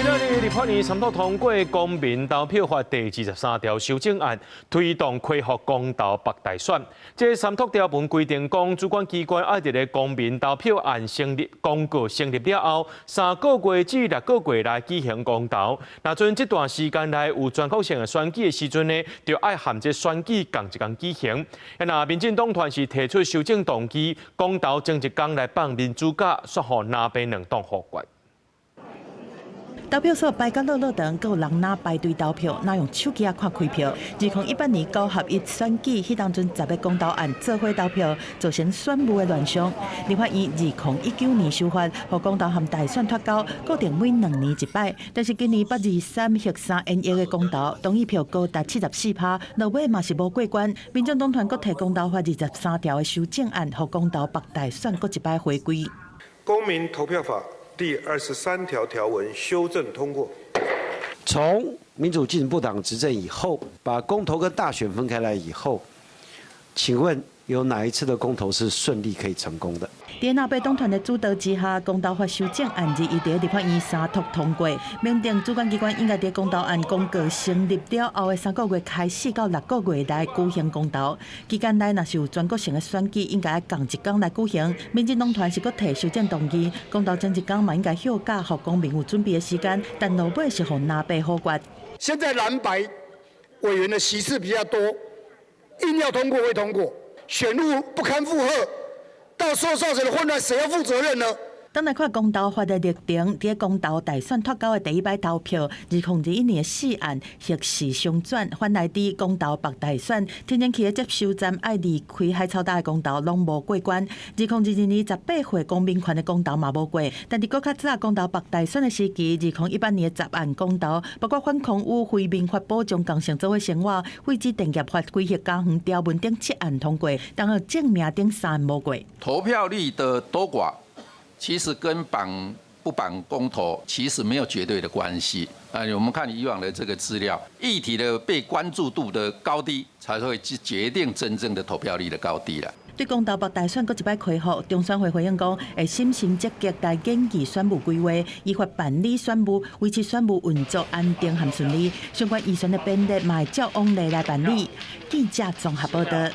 今日立法院参讨通过《公民投票法》第23条修正案，推动恢复公投白大选。这参讨条文规定，讲主管机关要伫个公民投票案成立公告成立了后，3个月至6个月来举行公投。那阵这段时间内有全国性的选举的时阵呢，就要含这选举同一天举行。那民进党团是提出修正动机，公投前一天来放民主假，说互南北两党互决。 投票所排到落长，阁有人拿排队投票，拿用手机看开票。2018年9合1选举，迄当阵10个公投案做伙投票，造成选务的乱象。立法院2019年修法，互公投和大选脱钩，固定每2年一摆。但是今年823-3N1的公投，同意票高达74%，落尾嘛是无过关。民众党团阁提公投法23条的修正案，互公投白大选阁一摆回归。公民投票法。 第23条条文修正通过。从民主进步党执政以后，把公投跟大选分开来以后，请问有哪一次的公投是顺利可以成功的？在南北党团的主导之下，公投法修正案日在立法院3读通过，明定主管机关应该在公投案公告成立了后的3个月开始到6个月来举行公投。期间内若是有全国性的选举，应该共一天来举行。民进党团是阁提修正动议，公投前一天嘛应该休假，予公民有准备的时间，但落尾是予南北好决。现在蓝白委员的席次比较多，硬要通过会通过，选务不堪负荷。 到时候造成的混乱，谁要负责任呢？当来看公投法的历程，在公投大选脱钩的第一摆投票，2021年4案逆势相转，反来伫公投白大选，天然气的接收站爱离开海草大的公投拢无过关。2022年18岁公民权的公投嘛无过，但伫搁较早公投白大选的时期，2018年的10案公投，包括反空污、非民法保障、共性做伙生活、废止电业法、规划加园条文等7案通过，但是证明等3案无过。投票率的多寡。 其实跟绑不绑公投其实没有绝对的关系。我们看以往的这个资料，议题的被关注度的高低，才会决定真正的投票率的高低了。对公投白大选搁一摆开放，中选会回应讲，会审慎积极来研究选务规划，依法办理选务，维持选务运作安定和顺利。相关预算的编列嘛，会照往例来办理。记者综合报道。